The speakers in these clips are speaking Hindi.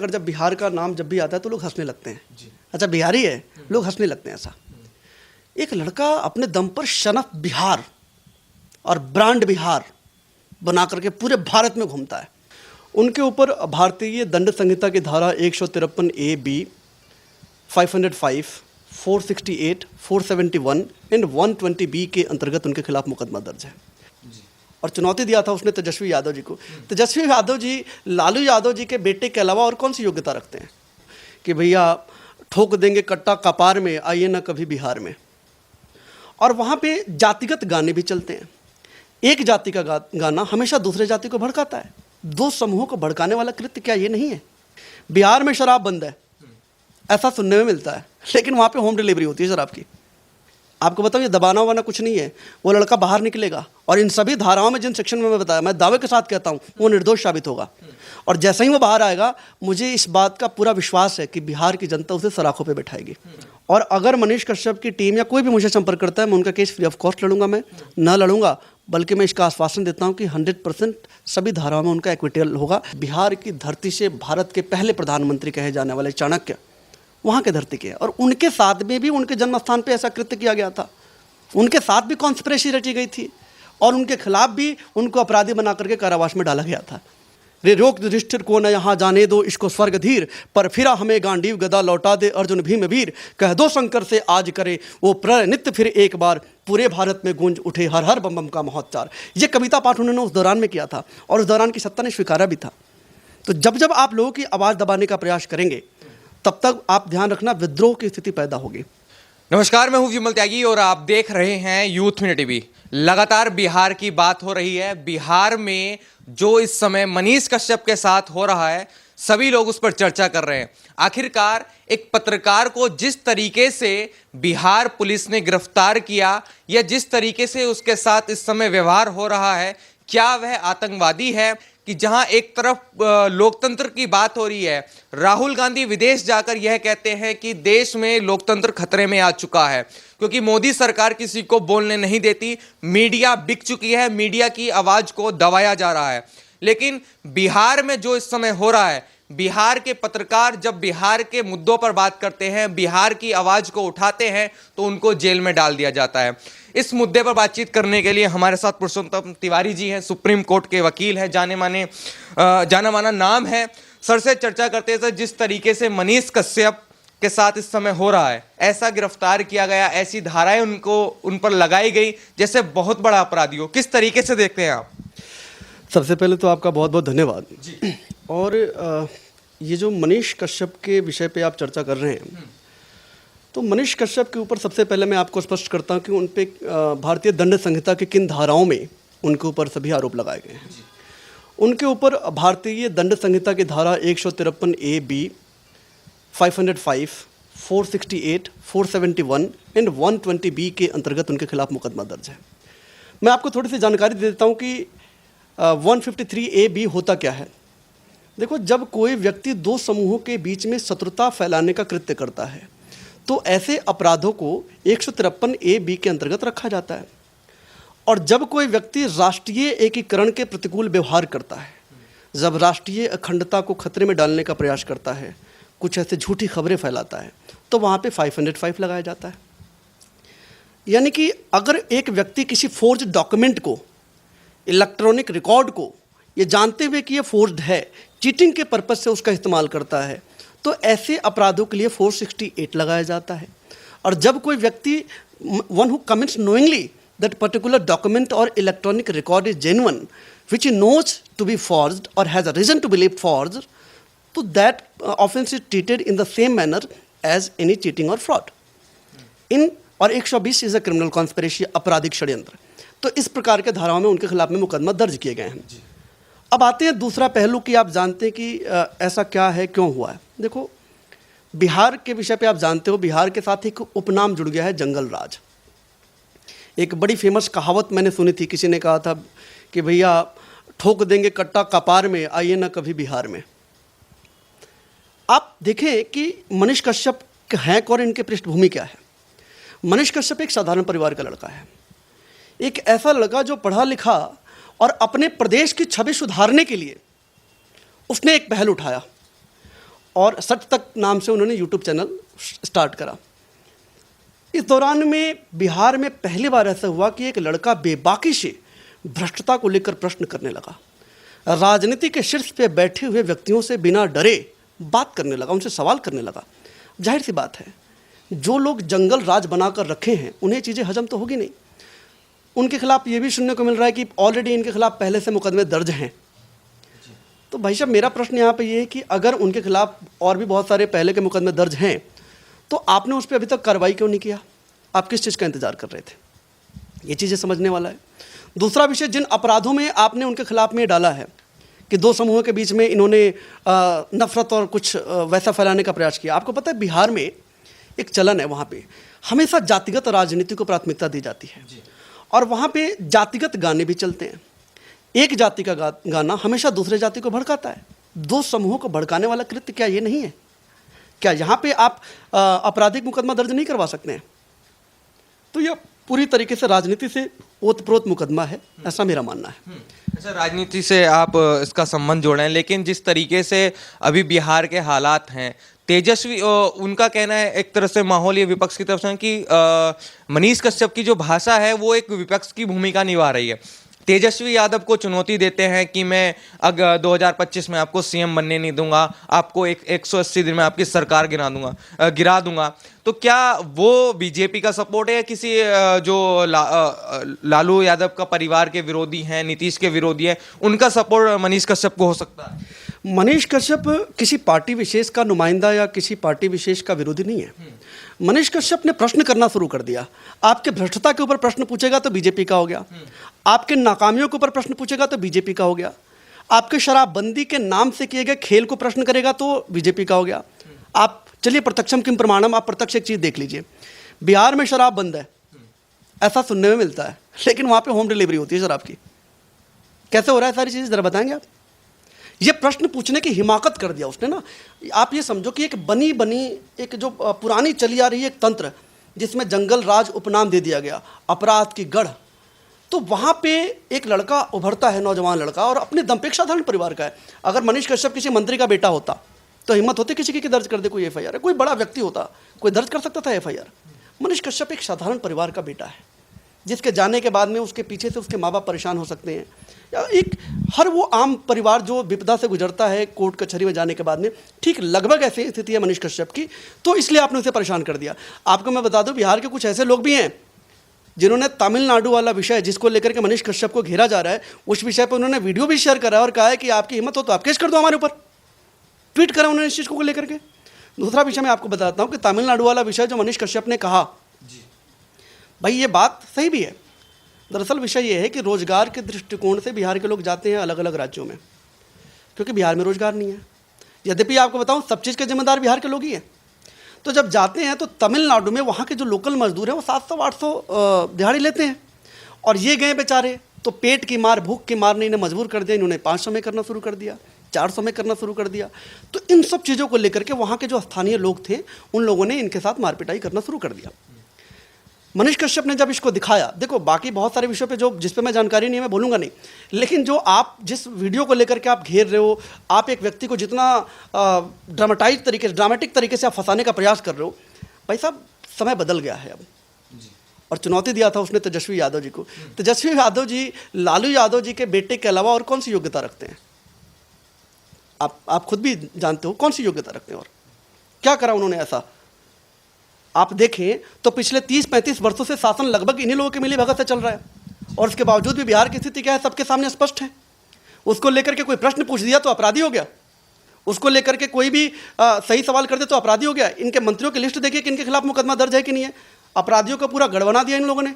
अगर जब बिहार का नाम जब भी आता है तो लोग हंसने लगते हैं। अच्छा बिहारी है, लोग हंसने लगते हैं। ऐसा एक लड़का अपने दम पर शनफ बिहार और ब्रांड बिहार बना करके पूरे भारत में घूमता है। उनके ऊपर भारतीय दंड संहिता की धारा 153A(b), 505, 468, 471 एंड 120B के अंतर्गत उनके खिलाफ मुकदमा दर्ज है। और चुनौती दिया था उसने तेजस्वी यादव जी को। तेजस्वी यादव जी लालू यादव जी के बेटे के अलावा और कौन सी योग्यता रखते हैं कि भैया ठोक देंगे कट्टा कपार में, आइए ना कभी बिहार में। और वहाँ पे जातिगत गाने भी चलते हैं। एक जाति का गाना हमेशा दूसरे जाति को भड़काता है। दो समूहों को भड़काने वाला कृत्य क्या ये नहीं है? बिहार में शराब बंद है ऐसा सुनने में मिलता है, लेकिन वहाँ पे होम डिलीवरी होती है शराब की। आपको बताऊँ ये दबाना वबाना कुछ नहीं है। वो लड़का बाहर निकलेगा और इन सभी धाराओं में जिन सेक्शन में मैं बताया, मैं दावे के साथ कहता हूँ वो निर्दोष साबित होगा। और जैसे ही वो बाहर आएगा मुझे इस बात का पूरा विश्वास है कि बिहार की जनता उसे सराखों पे बैठाएगी। और अगर मनीष कश्यप की टीम या कोई भी मुझे संपर्क करता है, मैं उनका केस फ्री ऑफ कॉस्ट लड़ूंगा। मैं न लड़ूंगा, बल्कि मैं इसका आश्वासन देता हूं कि 100% सभी धाराओं में उनका एक्विटल होगा। बिहार की धरती से भारत के पहले प्रधानमंत्री कहे जाने वाले चाणक्य वहाँ के धरती के, और उनके साथ में भी उनके जन्म स्थान पर ऐसा कृत्य किया गया था। उनके साथ भी कॉन्स्पिरेसी रची गई थी और उनके खिलाफ भी उनको अपराधी बना करके कारावास में डाला गया था। रे रोक युधिष्ठिर को न यहाँ जाने दो, इसको स्वर्ग धीर, पर फिरा हमें गांडीव गदा लौटा दे अर्जुन भीम वीर, कह दो शंकर से आज करे वो प्रलय नित्य फिर एक बार, पूरे भारत में गूंज उठे हर हर बम बम का महोच्चार। ये कविता पाठ उन्होंने उस दौरान में किया था और उस दौरान की सत्ता ने स्वीकारा भी था। तो जब जब आप लोगों की आवाज़ दबाने का प्रयास करेंगे तब तक आप ध्यान रखना विद्रोह की स्थिति पैदा होगी। नमस्कार, मैं हूं विमल त्यागी और आप देख रहे हैं यूथ मिनट टीवी। लगातार बिहार की बात हो रही है। बिहार में जो इस समय मनीष कश्यप के साथ हो रहा है, सभी लोग उस पर चर्चा कर रहे हैं। आखिरकार एक पत्रकार को जिस तरीके से बिहार पुलिस ने गिरफ्तार किया या जिस तरीके से उसके साथ इस समय व्यवहार हो रहा है, क्या वह आतंकवादी है? कि जहां एक तरफ लोकतंत्र की बात हो रही है, राहुल गांधी विदेश जाकर यह कहते हैं कि देश में लोकतंत्र खतरे में आ चुका है क्योंकि मोदी सरकार किसी को बोलने नहीं देती, मीडिया बिक चुकी है, मीडिया की आवाज को दबाया जा रहा है। लेकिन बिहार में जो इस समय हो रहा है, बिहार के पत्रकार जब बिहार के मुद्दों पर बात करते हैं, बिहार की आवाज को उठाते हैं, तो उनको जेल में डाल दिया जाता है। इस मुद्दे पर बातचीत करने के लिए हमारे साथ पुरुषोत्तम तिवारी जी हैं, सुप्रीम कोर्ट के वकील हैं, जाना माना नाम है। सर से चर्चा करते हैं, सर, जिस तरीके से मनीष कश्यप के साथ इस समय हो रहा है, ऐसा गिरफ्तार किया गया, ऐसी धाराएं उन पर लगाई गई जैसे बहुत बड़ा अपराधी हो, किस तरीके से देखते हैं आप? सबसे पहले तो आपका बहुत बहुत धन्यवाद जी। और ये जो मनीष कश्यप के विषय पे आप चर्चा कर रहे हैं, तो मनीष कश्यप के ऊपर सबसे पहले मैं आपको स्पष्ट करता हूँ कि उन पे भारतीय दंड संहिता की किन धाराओं में उनके ऊपर सभी आरोप लगाए गए हैं। उनके ऊपर भारतीय दंड संहिता की धारा 153A(b), 505, 468, 471 एंड 120B के अंतर्गत उनके खिलाफ मुकदमा दर्ज है। मैं आपको थोड़ी सी जानकारी दे देता हूँ कि 153A(b) होता क्या है। देखो, जब कोई व्यक्ति दो समूहों के बीच में शत्रुता फैलाने का कृत्य करता है तो ऐसे अपराधों को 153A(b) के अंतर्गत रखा जाता है। और जब कोई व्यक्ति राष्ट्रीय एकीकरण के प्रतिकूल व्यवहार करता है, जब राष्ट्रीय अखंडता को खतरे में डालने का प्रयास करता है, कुछ ऐसे झूठी खबरें फैलाता है, तो वहाँ पे 505 लगाया जाता है। यानी कि अगर एक व्यक्ति किसी फोर्ज डॉक्यूमेंट को, इलेक्ट्रॉनिक रिकॉर्ड को, ये जानते हुए कि ये फोर्ज्ड है, चीटिंग के पर्पज से उसका इस्तेमाल करता है, तो ऐसे अपराधों के लिए 468 लगाया जाता है। और जब कोई व्यक्ति, one who commits knowingly that particular document और electronic record is genuine which he knows to be forged और has a reason to believe forged, तो that offence is treated in the same manner as any cheating और फ्रॉड। और 120 इज अ क्रिमिनल कॉन्स्पिरेसी, आपराधिक षड्यंत्र। तो इस प्रकार के धाराओं में उनके खिलाफ में मुकदमा दर्ज किए गए हैं। अब आते हैं दूसरा पहलू कि आप जानते हैं कि ऐसा क्या है, क्यों हुआ है। देखो, बिहार के विषय पे आप जानते हो, बिहार के साथ एक उपनाम जुड़ गया है, जंगल राज। एक बड़ी फेमस कहावत मैंने सुनी थी, किसी ने कहा था कि भैया ठोक देंगे कट्टा कपार में, आइए ना कभी बिहार में। आप देखें कि मनीष कश्यप हैं कौन, इनके पृष्ठभूमि क्या है। मनीष कश्यप एक साधारण परिवार का लड़का है, एक ऐसा लड़का जो पढ़ा लिखा और अपने प्रदेश की छवि सुधारने के लिए उसने एक पहल उठाया और सच तक नाम से उन्होंने यूट्यूब चैनल स्टार्ट करा। इस दौरान में बिहार में पहली बार ऐसा हुआ कि एक लड़का बेबाकी से भ्रष्टता को लेकर प्रश्न करने लगा, राजनीति के शीर्ष पे बैठे हुए व्यक्तियों से बिना डरे बात करने लगा, उनसे सवाल करने लगा। जाहिर सी बात है, जो लोग जंगल राज बनाकर रखे हैं उन्हें चीज़ें हजम तो होगी नहीं। उनके खिलाफ ये भी सुनने को मिल रहा है कि ऑलरेडी इनके खिलाफ पहले से मुकदमे दर्ज हैं। तो भाई साहब, मेरा प्रश्न यहाँ पे ये है कि अगर उनके खिलाफ और भी बहुत सारे पहले के मुकदमे दर्ज हैं तो आपने उस पर अभी तक कार्रवाई क्यों नहीं किया? आप किस चीज़ का इंतजार कर रहे थे? ये चीज़ें समझने वाला है। दूसरा विषय, जिन अपराधों में आपने उनके खिलाफ में डाला है कि दो समूहों के बीच में इन्होंने नफरत और कुछ वैसा फैलाने का प्रयास किया। आपको पता है बिहार में एक चलन है, वहाँ पे हमेशा जातिगत राजनीति को प्राथमिकता दी जाती है और वहाँ पे जातिगत गाने भी चलते हैं। एक जाति का गाना हमेशा दूसरे जाति को भड़काता है। दो समूहों को भड़काने वाला कृत्य क्या ये नहीं है? क्या यहाँ पे आप आपराधिक मुकदमा दर्ज नहीं करवा सकते हैं? तो यह पूरी तरीके से राजनीति से ओतप्रोत मुकदमा है, ऐसा मेरा मानना है। अच्छा, राजनीति से आप इसका संबंध जोड़ें, लेकिन जिस तरीके से अभी बिहार के हालात हैं, तेजस्वी उनका कहना है एक तरह से माहौल ये विपक्ष की तरफ से कि मनीष कश्यप की जो भाषा है वो एक विपक्ष की भूमिका निभा रही है। तेजस्वी यादव को चुनौती देते हैं कि मैं अगर 2025 में आपको सीएम बनने नहीं दूंगा, आपको 180 दिन में आपकी सरकार गिरा दूंगा। तो क्या वो बीजेपी का सपोर्ट है या किसी जो लालू यादव का परिवार के विरोधी हैं, नीतीश के विरोधी हैं, उनका सपोर्ट मनीष कश्यप को हो सकता है? मनीष कश्यप किसी पार्टी विशेष का नुमाइंदा या किसी पार्टी विशेष का विरोधी नहीं है। मनीष कश्यप ने प्रश्न करना शुरू कर दिया। आपके भ्रष्टता के ऊपर प्रश्न पूछेगा तो बीजेपी का हो गया, आपके नाकामियों के ऊपर प्रश्न पूछेगा तो बीजेपी का हो गया, आपके शराबबंदी के नाम से किए गए खेल को प्रश्न करेगा तो बीजेपी का हो गया। आप चलिए, प्रत्यक्षम किम प्रमाणम, आप प्रत्यक्ष एक चीज़ देख लीजिए। बिहार में शराब बंद है ऐसा सुनने में मिलता है, लेकिन वहाँ पे होम डिलीवरी होती है शराब की। कैसे हो रहा है सारी चीज़, ज़रा बताएंगे आप? ये प्रश्न पूछने की हिमाकत कर दिया उसने ना। आप ये समझो कि एक बनी एक जो पुरानी चली आ रही है एक तंत्र, जिसमें जंगल राज उपनाम दे दिया गया, अपराध की गढ़, तो वहाँ पे एक लड़का उभरता है, नौजवान लड़का, और अपने दम पे एक साधारण परिवार का है। अगर मनीष कश्यप किसी मंत्री का बेटा होता तो हिम्मत होती किसी की दर्ज कर दे कोई एफआईआर? कोई बड़ा व्यक्ति होता, कोई दर्ज कर सकता था एफआईआर? मनीष कश्यप एक साधारण परिवार का बेटा है, जिसके जाने के बाद में उसके पीछे से उसके माँ बाप परेशान हो सकते हैं, या एक हर वो आम परिवार जो विपदा से गुजरता है कोर्ट कचहरी में जाने के बाद में, ठीक लगभग ऐसी स्थिति है मनीष कश्यप की। तो इसलिए आपने उसे परेशान कर दिया। आपको मैं बता दूं, बिहार के कुछ ऐसे लोग भी हैं जिन्होंने तमिलनाडु वाला विषय जिसको लेकर के मनीष कश्यप को घेरा जा रहा है, उस विषय पर उन्होंने वीडियो भी शेयर करा और कहा है कि आपकी हिम्मत हो तो आप केस कर दो हमारे ऊपर। ट्वीट करा उन्होंने इस चीज़ को लेकर के। दूसरा विषय मैं आपको बताता हूँ कि तमिलनाडु वाला विषय जो मनीष कश्यप ने कहा, भाई ये बात सही भी है। दरअसल विषय ये है कि रोजगार के दृष्टिकोण से बिहार के लोग जाते हैं अलग अलग राज्यों में, क्योंकि बिहार में रोजगार नहीं है। यद्यपि आपको बताऊं, सब चीज़ के जिम्मेदार बिहार के लोग ही हैं। तो जब जाते हैं तो तमिलनाडु में वहाँ के जो लोकल मजदूर हैं वो 700-800 दिहाड़ी लेते हैं, और ये गए बेचारे तो पेट की मार, भूख की मार ने इन्हें मजबूर कर दिया। इन्होंने 500 में करना शुरू कर दिया, 400 में करना शुरू कर दिया। तो इन सब चीज़ों को लेकर के वहाँ के जो स्थानीय लोग थे उन लोगों ने इनके साथ मारपिटाई करना शुरू कर दिया। मनीष कश्यप ने जब इसको दिखाया, देखो बाकी बहुत सारे विषयों पे जो जिस पे मैं जानकारी नहीं है मैं बोलूँगा नहीं, लेकिन जो आप जिस वीडियो को लेकर के आप घेर रहे हो, आप एक व्यक्ति को जितना ड्रामेटिक तरीके से आप फंसाने का प्रयास कर रहे हो, भाई साहब समय बदल गया है अब। और चुनौती दिया था उसने तेजस्वी यादव जी को। तेजस्वी यादव जी लालू यादव जी के बेटे के अलावा और कौन सी योग्यता रखते हैं? आप खुद भी जानते हो कौन सी योग्यता रखते हैं, और क्या करा उन्होंने ऐसा? आप देखें तो पिछले 30-35 वर्षों से शासन लगभग इन्हीं लोगों के मिली भगत से चल रहा है, और इसके बावजूद भी बिहार की स्थिति क्या है सबके सामने स्पष्ट है। उसको लेकर के कोई प्रश्न पूछ दिया तो अपराधी हो गया, उसको लेकर के कोई भी सही सवाल कर दे तो अपराधी हो गया। इनके मंत्रियों की लिस्ट देखिए कि इनके खिलाफ मुकदमा दर्ज है कि नहीं है। अपराधियों का पूरा गढ़ बना दिया इन लोगों ने।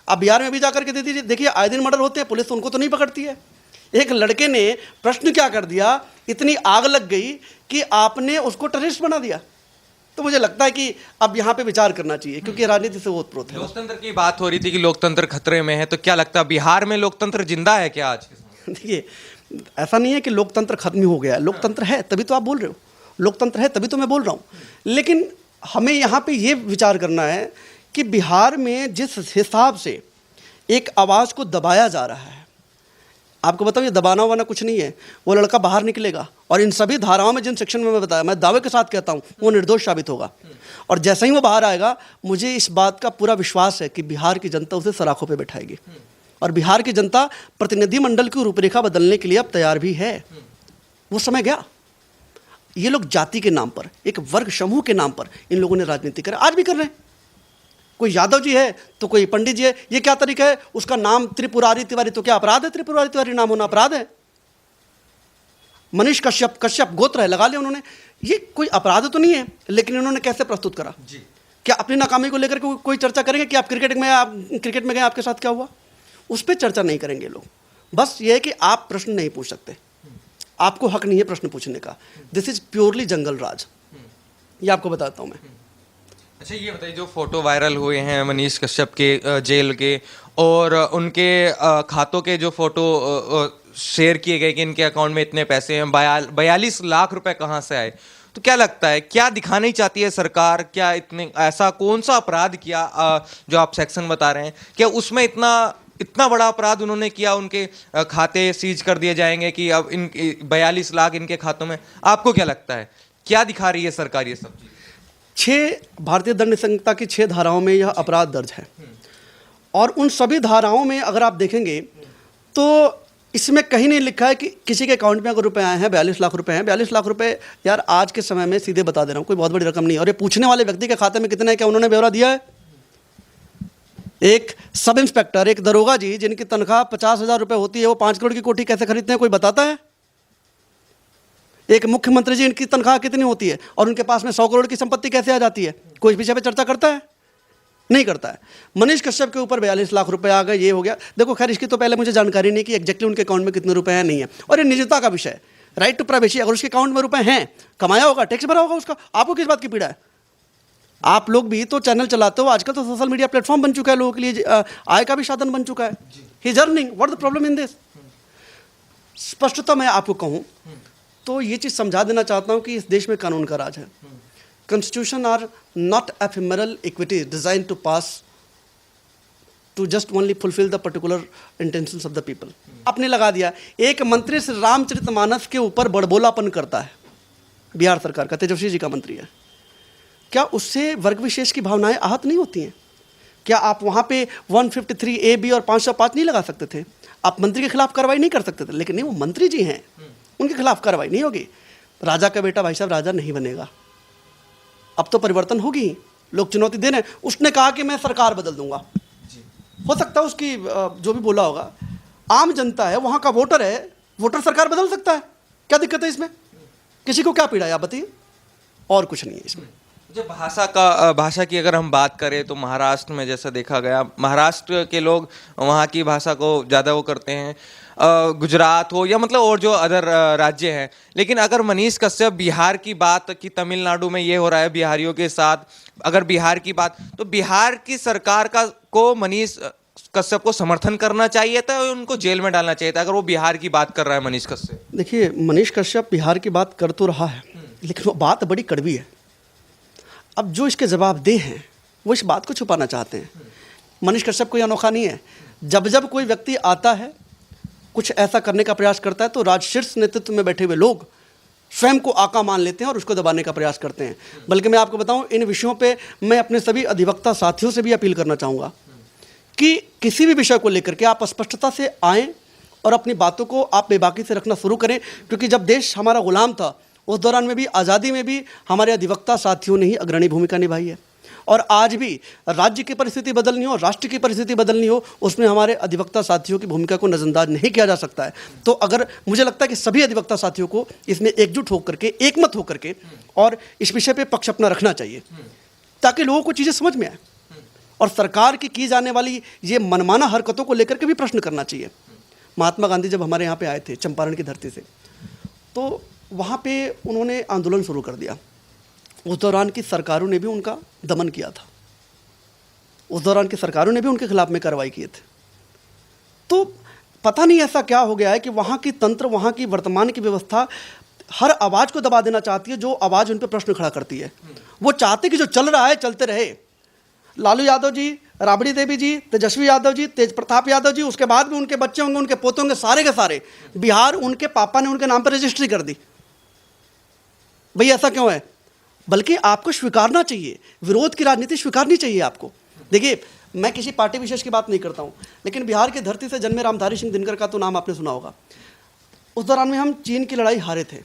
अब बिहार में भी जाकर के दे दीजिए, देखिए आए दिन मर्डर होते हैं, पुलिस उनको तो नहीं पकड़ती है। एक लड़के ने प्रश्न क्या कर दिया, इतनी आग लग गई कि आपने उसको टेररिस्ट बना दिया। तो मुझे लगता है कि अब यहाँ पे विचार करना चाहिए, क्योंकि राजनीति से ओतप्रोत है। लोकतंत्र की बात हो रही थी कि लोकतंत्र खतरे में है, तो क्या लगता है बिहार में लोकतंत्र जिंदा है क्या आज के समय? देखिए, ऐसा नहीं है कि लोकतंत्र खत्म हो गया है, लोकतंत्र है तभी तो आप बोल रहे हो, लोकतंत्र है तभी तो मैं बोल रहा हूँ। लेकिन हमें यहाँ पे ये विचार करना है कि बिहार में जिस हिसाब से एक आवाज़ को दबाया जा रहा है, आपको बताऊँ ये दबाना वाना कुछ नहीं है, वो लड़का बाहर निकलेगा और इन सभी धाराओं में जिन सेक्शन में मैं बताया, मैं दावे के साथ कहता हूँ वो निर्दोष साबित होगा। और जैसे ही वो बाहर आएगा, मुझे इस बात का पूरा विश्वास है कि बिहार की जनता उसे सलाखों पे बैठाएगी और बिहार की जनता प्रतिनिधिमंडल की रूपरेखा बदलने के लिए अब तैयार भी है। वो समय गया। ये लोग जाति के नाम पर, एक वर्ग समूह के नाम पर इन लोगों ने राजनीति करा, आज भी कर रहे हैं। कोई यादव जी है तो कोई पंडित जी है, ये क्या तरीका है? उसका नाम त्रिपुरारी तिवारी, तो क्या अपराध है त्रिपुरारी तिवारी नाम होना? अपराध है। मनीष कश्यप, कश्यप गोत्र है, लगा लिया उन्होंने, ये कोई अपराध तो नहीं है। लेकिन इन्होंने कैसे प्रस्तुत करा जी? क्या अपनी नाकामी को लेकर कोई चर्चा करेंगे कि आप क्रिकेट में गए, आपके साथ क्या हुआ? उस पर चर्चा नहीं करेंगे लोग। बस ये है कि आप प्रश्न नहीं पूछ सकते, आपको हक नहीं है प्रश्न पूछने का। दिस इज प्योरली जंगल राज, ये आपको बताता हूँ मैं। अच्छा, ये बताइए, जो फोटो वायरल हुए हैं मनीष कश्यप के जेल के और उनके खातों के जो फोटो शेयर किए गए कि इनके अकाउंट में इतने पैसे हैं, 42 लाख रुपए कहाँ से आए, तो क्या लगता है क्या दिखाना ही चाहती है सरकार? क्या इतने ऐसा कौन सा अपराध किया जो आप सेक्शन बता रहे हैं, क्या उसमें इतना बड़ा अपराध उन्होंने किया, उनके खाते सीज कर दिए जाएंगे कि अब इन 42 लाख इनके खातों में? आपको क्या लगता है क्या दिखा रही है सरकार ये सब चीज़? 6 भारतीय दंड संहिता की 6 धाराओं में यह अपराध दर्ज है और उन सभी धाराओं में अगर आप देखेंगे तो इसमें कहीं नहीं लिखा है कि किसी के अकाउंट में अगर रुपए आए हैं 42 लाख रुपए हैं। 42 लाख रुपए यार आज के समय में सीधे बता दे रहा हूँ कोई बहुत बड़ी रकम नहीं है। और ये पूछने वाले व्यक्ति के खाते में कितने हैं, क्या उन्होंने ब्यौरा दिया है? एक सब इंस्पेक्टर, एक दरोगा जी जिनकी तनख्वाह 50,000 रुपये होती है, वो 5 करोड़ की कोठी कैसे खरीदते हैं, कोई बताता है? एक मुख्यमंत्री जी इनकी तनख्वाह कितनी होती है और उनके पास में 100 करोड़ की संपत्ति कैसे आ जाती है? कोई इस विषय पे चर्चा करता है? नहीं करता है। मनीष कश्यप के ऊपर 42 लाख रुपए आ गए, ये हो गया। देखो खैर इसकी तो पहले मुझे जानकारी नहीं कि एग्जैक्टली उनके अकाउंट में कितने रुपए हैं, नहीं है। और ये निजता का विषय है, राइट टू प्राइवेसी। अगर उसके अकाउंट में रुपए हैं, कमाया होगा, टैक्स भरा होगा उसका, आपको किस बात की पीड़ा है? आप लोग भी तो चैनल चलाते हो, आजकल तो सोशल मीडिया प्लेटफॉर्म बन चुका है, लोगों के लिए आय का भी साधन बन चुका है। He is earning, what the problem in this? स्पष्टता मैं आपको कहूँ तो ये चीज़ समझा देना चाहता हूँ कि इस देश में कानून का राज है। Constitution are not ephemeral equities designed to pass to just only fulfill the particular intentions of the people. आपने लगा दिया, एक मंत्री श्री रामचरितमानस के ऊपर बड़बोलापन करता है, बिहार सरकार का, तेजस्वी जी का मंत्री है, क्या उससे वर्ग विशेष की भावनाएं आहत नहीं होती हैं? क्या आप वहाँ पे 153A, B और 505 नहीं लगा सकते थे? आप मंत्री के खिलाफ कार्रवाई नहीं कर सकते थे? लेकिन नहीं, वो मंत्री जी हैं, उनके खिलाफ कार्रवाई नहीं होगी। राजा का बेटा भाई साहब राजा नहीं बनेगा। अब तो परिवर्तन होगी, लोग चुनौती दे रहे हैं। उसने कहा कि मैं सरकार बदल दूंगा, हो सकता है उसकी जो भी बोला होगा, आम जनता है, वहाँ का वोटर है, वोटर सरकार बदल सकता है, क्या दिक्कत है इसमें? किसी को क्या पीड़ा है आप बताइए? और कुछ नहीं है इसमें। जो भाषा की अगर हम बात करें तो महाराष्ट्र में जैसा देखा गया, महाराष्ट्र के लोग वहाँ की भाषा को ज़्यादा वो करते हैं, गुजरात हो या मतलब और जो अदर राज्य हैं। लेकिन अगर मनीष कश्यप बिहार की बात की, तमिलनाडु में ये हो रहा है बिहारियों के साथ, अगर बिहार की बात, तो बिहार की सरकार को मनीष कश्यप को समर्थन करना चाहिए था, उनको जेल में डालना चाहिए था अगर वो बिहार की बात कर रहा है मनीष कश्यप? देखिए, मनीष कश्यप बिहार की बात कर तो रहा है, लेकिन वो बात बड़ी कड़वी है। अब जो इसके जवाबदेह हैं वो इस बात को छुपाना चाहते हैं। मनीष कश्यप कोई अनोखा नहीं है। जब कोई व्यक्ति आता है, कुछ ऐसा करने का प्रयास करता है, तो राजशीर्ष नेतृत्व में बैठे हुए लोग स्वयं को आका मान लेते हैं और उसको दबाने का प्रयास करते हैं। बल्कि मैं आपको बताऊं, इन विषयों पे मैं अपने सभी अधिवक्ता साथियों से भी अपील करना चाहूँगा कि किसी भी विषय को लेकर के आप स्पष्टता से आएँ और अपनी बातों को आप बेबाकी से रखना शुरू करें। क्योंकि जब देश हमारा गुलाम था, उस दौरान में भी, आज़ादी में भी हमारे अधिवक्ता साथियों ने ही अग्रणी भूमिका निभाई है। और आज भी राज्य की परिस्थिति बदलनी हो, राष्ट्र की परिस्थिति बदलनी हो, उसमें हमारे अधिवक्ता साथियों की भूमिका को नज़रअंदाज नहीं किया जा सकता है। तो अगर मुझे लगता है कि सभी अधिवक्ता साथियों को इसमें एकजुट होकर के, एकमत होकर के और इस विषय पे पक्ष अपना रखना चाहिए, ताकि लोगों को चीज़ें समझ में आए और सरकार की जाने वाली ये मनमाना हरकतों को लेकर के भी प्रश्न करना चाहिए। महात्मा गांधी जब हमारे यहाँ पे आए थे चंपारण की धरती से, तो वहाँ पे उन्होंने आंदोलन शुरू कर दिया। उस दौरान की सरकारों ने भी उनका दमन किया था, उस दौरान की सरकारों ने भी उनके खिलाफ में कार्रवाई किए थे। तो पता नहीं ऐसा क्या हो गया है कि वहाँ की तंत्र, वहाँ की वर्तमान की व्यवस्था हर आवाज़ को दबा देना चाहती है जो आवाज़ उन पर प्रश्न खड़ा करती है। वो चाहते कि जो चल रहा है चलते रहे। लालू यादव जी राबड़ी देवी जी, तेजस्वी यादव जी, तेज प्रताप यादव जी, उसके बाद भी उनके बच्चे होंगे, उनके पोते होंगे, सारे के सारे बिहार उनके पापा ने उनके नाम पर रजिस्ट्री कर दी। भाई ऐसा क्यों है? बल्कि आपको स्वीकारना चाहिए, विरोध की राजनीति स्वीकारनी चाहिए आपको। देखिए, मैं किसी पार्टी विशेष की बात नहीं करता हूँ, लेकिन बिहार की धरती से जन्मे रामधारी सिंह दिनकर का तो नाम आपने सुना होगा। उस दौरान में हम चीन की लड़ाई हारे थे,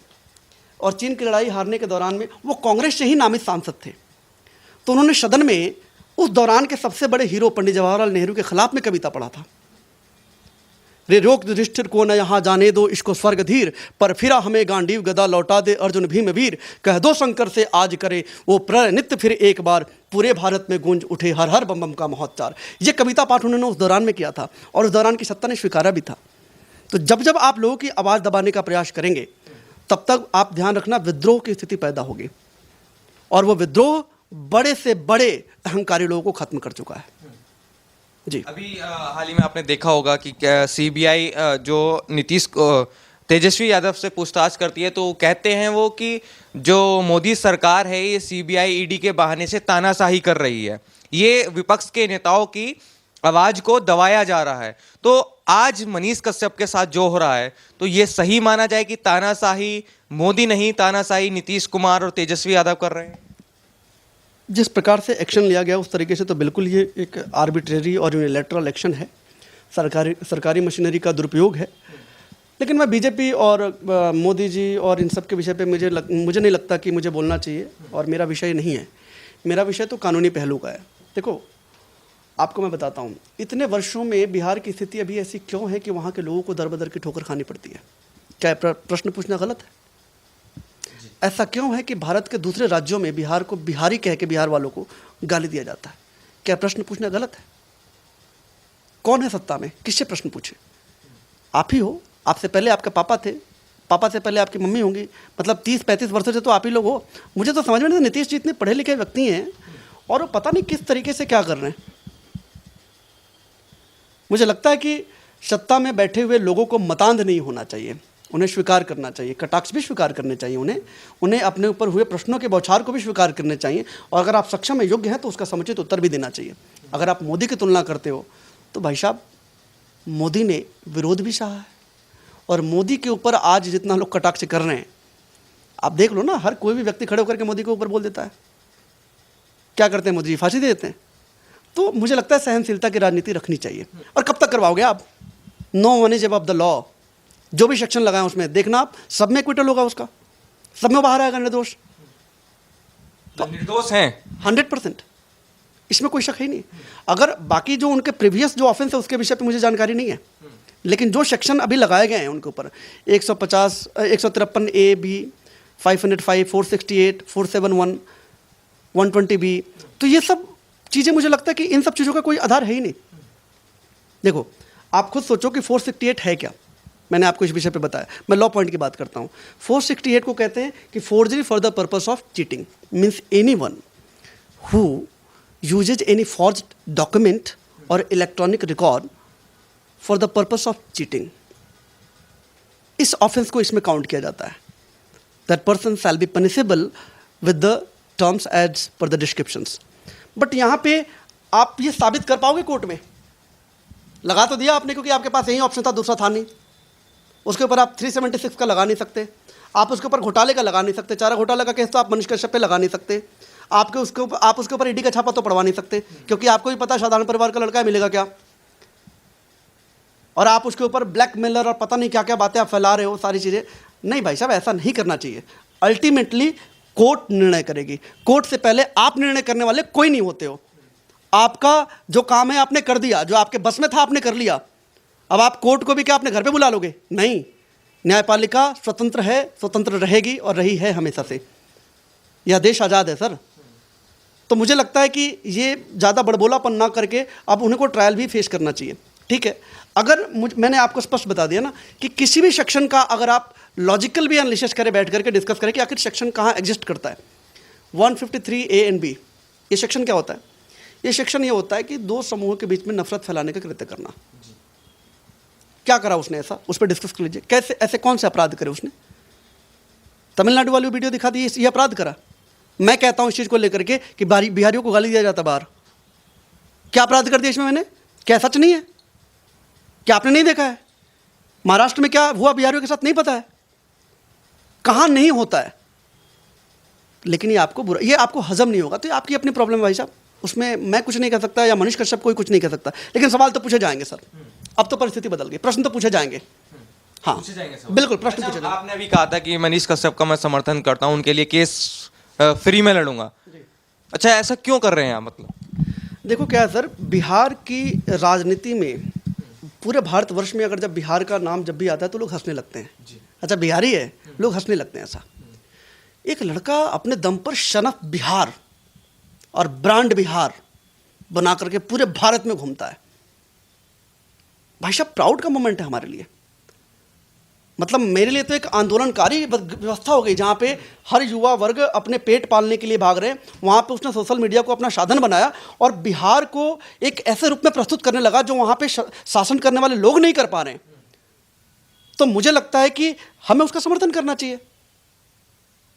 और चीन की लड़ाई हारने के दौरान में वो कांग्रेस से ही नामित सांसद थे। तो उन्होंने सदन में उस दौरान के सबसे बड़े हीरो पंडित जवाहरलाल नेहरू के खिलाफ में कविता पढ़ा था। रे रोक युधिष्ठिर को न यहाँ जाने दो, इसको स्वर्ग धीर, पर फिरा हमें गांडीव गदा लौटा दे अर्जुन भीम वीर, कह दो शंकर से आज करे वो प्रलय नित्य फिर एक बार, पूरे भारत में गूंज उठे हर हर बम बम का महोच्चार। ये कविता पाठ उन्होंने उस दौरान में किया था, और उस दौरान की सत्ता ने स्वीकारा भी था। तो जब जब आप लोगों की आवाज़ दबाने का प्रयास करेंगे, तब तक आप ध्यान रखना विद्रोह की स्थिति पैदा होगी, और वो विद्रोह बड़े से बड़े अहंकारी लोगों को खत्म कर चुका है। जी, अभी हाल ही में आपने देखा होगा कि सीबीआई जो तेजस्वी यादव से पूछताछ करती है, तो कहते हैं वो कि जो मोदी सरकार है ये सीबीआई ईडी के बहाने से तानाशाही कर रही है, ये विपक्ष के नेताओं की आवाज को दबाया जा रहा है। तो आज मनीष कश्यप के साथ जो हो रहा है, तो ये सही माना जाए कि तानाशाही मोदी नहीं, तानाशाही नीतीश कुमार और तेजस्वी यादव कर रहे हैं? जिस प्रकार से एक्शन लिया गया उस तरीके से तो बिल्कुल ये एक आर्बिट्रेरी और यूनिलैटरल एक्शन है, सरकारी मशीनरी का दुरुपयोग है। लेकिन मैं बीजेपी और मोदी जी और इन सब के विषय पे मुझे नहीं लगता कि मुझे बोलना चाहिए, और मेरा विषय नहीं है। मेरा विषय तो कानूनी पहलू का है। देखो, आपको मैं बताता हूँ, इतने वर्षों में बिहार की स्थिति अभी ऐसी क्यों है कि वहाँ के लोगों को दर बदर की ठोकर खानी पड़ती है? क्या प्रश्न पूछना गलत है? ऐसा क्यों है कि भारत के दूसरे राज्यों में बिहार को बिहारी कह के बिहार वालों को गाली दिया जाता है? क्या प्रश्न पूछना गलत है? कौन है सत्ता में? किससे प्रश्न पूछे? आप ही हो। आपसे पहले आपके पापा थे, पापा से पहले आपकी मम्मी होंगी, मतलब 30-35 वर्षों से तो आप ही लोग हो। मुझे तो समझ में नहीं, नीतीश जी इतने पढ़े लिखे व्यक्ति हैं और वो पता नहीं किस तरीके से क्या कर रहे हैं। मुझे लगता है कि सत्ता में बैठे हुए लोगों को मतांध नहीं होना चाहिए, उन्हें स्वीकार करना चाहिए, कटाक्ष भी स्वीकार करने चाहिए, उन्हें अपने ऊपर हुए प्रश्नों के बौछार को भी स्वीकार करने चाहिए, और अगर आप सक्षम है, योग्य हैं, तो उसका समुचित उत्तर भी देना चाहिए। अगर आप मोदी की तुलना करते हो तो भाई साहब, मोदी ने विरोध भी सहा है, और मोदी के ऊपर आज जितना लोग कटाक्ष कर रहे हैं, आप देख लो ना, हर कोई भी व्यक्ति खड़े होकर के मोदी के ऊपर बोल देता है। क्या करते हैं मोदी जी? फांसी दे देते हैं। तो मुझे लगता है सहनशीलता की राजनीति रखनी चाहिए। और कब तक करवाओगे आप? No one is above the law. जो भी सेक्शन लगाए उसमें देखना आप, सब में एक्विटल होगा, उसका सब में बाहर आएगा निर्दोष। तो निर्दोष हैं 100%, इसमें कोई शक ही नहीं। अगर बाकी जो उनके प्रीवियस जो ऑफेंस है उसके विषय पे मुझे जानकारी नहीं है, लेकिन जो सेक्शन अभी लगाए गए हैं उनके ऊपर 150, 153 ए बी, 505, 468, 471, 120 बी, तो ये सब चीज़ें मुझे लगता है कि इन सब चीज़ों का कोई आधार है ही नहीं। देखो, आप खुद सोचो कि 468 है क्या। मैंने आपको इस विषय पे बताया, मैं लॉ पॉइंट की बात करता हूँ। 468 को कहते हैं कि forgery for the purpose of cheating means anyone who uses any forged document और electronic record for the purpose of cheating. इस ऑफेंस को इसमें काउंट किया जाता है। That person shall be punishable with the terms as per the descriptions. But यहाँ पे आप ये साबित कर पाओगे कोर्ट में? लगा तो दिया आपने, क्योंकि आपके पास यही ऑप्शन था, दूसरा था नहीं। उसके ऊपर आप 376 का लगा नहीं सकते, आप उसके ऊपर घोटाले का लगा नहीं सकते, चारा घोटाले का केस तो आप मनीष कश्यप पे लगा नहीं सकते, आप उसके ऊपर ईडी का छापा तो पड़वा नहीं सकते, क्योंकि आपको भी पता है साधारण परिवार का लड़का है, मिलेगा क्या। और आप उसके ऊपर ब्लैकमेलर और पता नहीं क्या क्या बातें आप फैला रहे हो, सारी चीज़ें। नहीं भाई साहब, ऐसा नहीं करना चाहिए। अल्टीमेटली कोर्ट निर्णय करेगी। कोर्ट से पहले आप निर्णय करने वाले कोई नहीं होते हो। आपका जो काम है आपने कर दिया, जो आपके बस में था आपने कर लिया। अब आप कोर्ट को भी क्या अपने घर पे बुला लोगे? नहीं। न्यायपालिका स्वतंत्र है, स्वतंत्र रहेगी और रही है हमेशा से। यह देश आज़ाद है सर। तो मुझे लगता है कि ये ज़्यादा बड़बोलापन ना करके अब उन्हें को ट्रायल भी फेस करना चाहिए। ठीक है, अगर मैंने आपको स्पष्ट बता दिया ना कि किसी भी सेक्शन का अगर आप लॉजिकल भी एनालिसिस करें, बैठ करके डिस्कस करें कि आखिर सेक्शन कहाँ एग्जिस्ट करता है। 153 ए एंड बी, ये सेक्शन क्या होता है? ये सेक्शन ये होता है कि दो समूहों के बीच में नफरत फैलाने का कृत्य करना। क्या करा उसने ऐसा, उस पर डिस्कस कर लीजिए। कैसे, ऐसे कौन से अपराध करे उसने? तमिलनाडु वाली वीडियो दिखा दी, ये अपराध करा। मैं कहता हूँ इस चीज़ को लेकर के कि बिहारियों को गाली दिया जाता बाहर, क्या अपराध कर दिया इसमें मैंने? क्या सच नहीं है? क्या आपने नहीं देखा है? महाराष्ट्र में क्या हुआ बिहारियों के साथ नहीं पता है? कहाँ नहीं होता है? लेकिन ये आपको हजम नहीं होगा, तो ये आपकी अपनी प्रॉब्लम है भाई साहब, उसमें मैं कुछ नहीं कर सकता या मनीष कश्यप कोई कुछ नहीं कर सकता। लेकिन सवाल तो पूछे जाएंगे सर, अब तो परिस्थिति बदल गई, प्रश्न तो पूछे जाएंगे। हाँ पूछे जाएंगे सवाल। बिल्कुल, प्रश्न अच्छा, पूछे जाएंगे। आपने अभी कहा था कि मनीष कश्यप का मैं समर्थन करता हूं, उनके लिए केस फ्री में लड़ूंगा। अच्छा, ऐसा क्यों कर रहे हैं आप? मतलब देखो क्या है सर, बिहार की राजनीति में पूरे भारतवर्ष में अगर जब बिहार का नाम जब भी आता है तो लोग हंसने लगते हैं। अच्छा बिहारी है, लोग हंसने लगते हैं। ऐसा एक लड़का अपने दम पर शनफ बिहार और ब्रांड बिहार बना करके पूरे भारत में घूमता है। भाई साहब, प्राउड का मोमेंट है हमारे लिए। मतलब मेरे लिए तो एक आंदोलनकारी व्यवस्था हो गई जहाँ पे हर युवा वर्ग अपने पेट पालने के लिए भाग रहे हैं। वहाँ पे उसने सोशल मीडिया को अपना साधन बनाया और बिहार को एक ऐसे रूप में प्रस्तुत करने लगा जो वहाँ पे शासन करने वाले लोग नहीं कर पा रहे हैं। तो मुझे लगता है कि हमें उसका समर्थन करना चाहिए।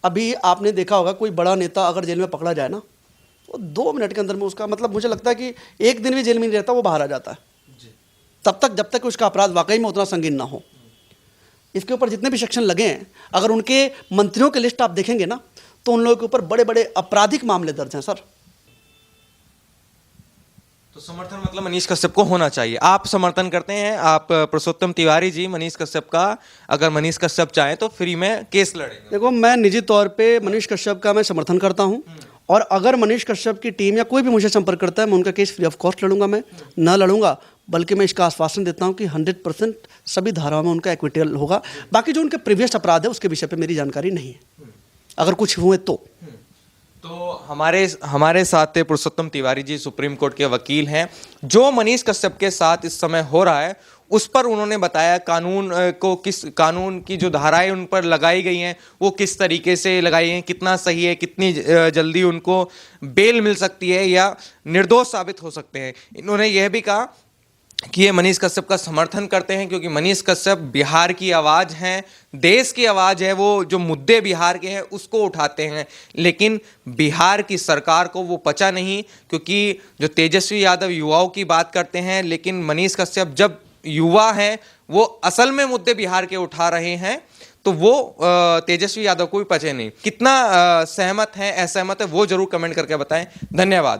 अभी आपने देखा होगा कोई बड़ा नेता अगर जेल में पकड़ा जाए ना, वो 2 मिनट के अंदर में उसका मतलब मुझे लगता है कि 1 दिन भी जेल में नहीं रहता, वो बाहर आ जाता है। तब तक जब तक उसका अपराध वाकई में उतना संगीन ना हो। इसके ऊपर जितने भी सेक्शन लगे हैं, अगर उनके मंत्रियों की लिस्ट आप देखेंगे ना, तो उन लोगों के ऊपर बड़े बड़े आपराधिक मामले दर्ज हैं सर। तो समर्थन मतलब मनीष कश्यप को होना चाहिए। आप समर्थन करते हैं, आप पुरुषोत्तम तिवारी जी मनीष कश्यप का, अगर मनीष कश्यप चाहे तो फ्री में केस लड़ेंगे? देखो, मैं निजी तौर पे मनीष कश्यप का मैं समर्थन करता हूं, और अगर मनीष कश्यप की टीम या कोई भी मुझे संपर्क करता है, मैं उनका केस फ्री ऑफ कॉस्ट लड़ूंगा। मैं ना लड़ूंगा, बल्कि मैं इसका आश्वासन देता हूं कि 100% सभी धाराओं में उनका एक्विटल होगा। बाकी जो उनके प्रीवियस अपराध है उसके विषय पे मेरी जानकारी नहीं है, अगर कुछ हुए तो हमारे साथ थे पुरुषोत्तम तिवारी जी, सुप्रीम कोर्ट के वकील हैं। जो मनीष कश्यप के साथ इस समय हो रहा है उस पर उन्होंने बताया कानून की जो धाराएं उन पर लगाई गई हैं वो किस तरीके से लगाई हैं, कितना सही है, कितनी जल्दी उनको बेल मिल सकती है या निर्दोष साबित हो सकते हैं। इन्होंने यह भी कहा कि ये मनीष कश्यप का समर्थन करते हैं क्योंकि मनीष कश्यप बिहार की आवाज़ हैं, देश की आवाज़ है। वो जो मुद्दे बिहार के हैं उसको उठाते हैं, लेकिन बिहार की सरकार को वो पचा नहीं, क्योंकि जो तेजस्वी यादव युवाओं की बात करते हैं, लेकिन मनीष कश्यप जब युवा हैं वो असल में मुद्दे बिहार के उठा रहे हैं, तो वो तेजस्वी यादव को भी पचे नहीं। कितना सहमत है, असहमत है, वो जरूर कमेंट करके बताएं। धन्यवाद।